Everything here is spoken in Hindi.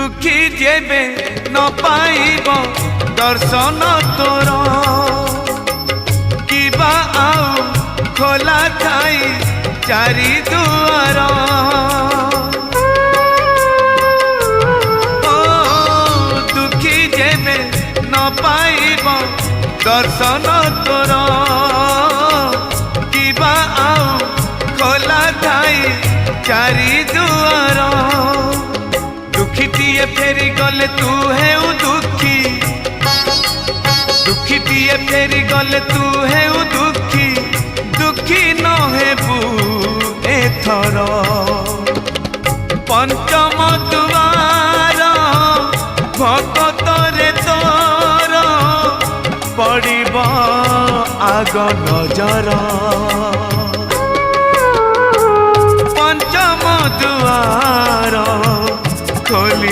दुखी जेबे न पाइब दर्शन तोर किबा आउ खोला थाई चारि दुआर ओ दुखी जेबे न पाइब दर्शन तोर किबा आउ खोला थाई चारि दुआर दुखीटीए फेरी गले तू है दुखी दुखीटीए फेरी गले तू है दुखी दुखी न हेबू एथर पंचम दुआर भगतरे तोर पड़िब आग नजर।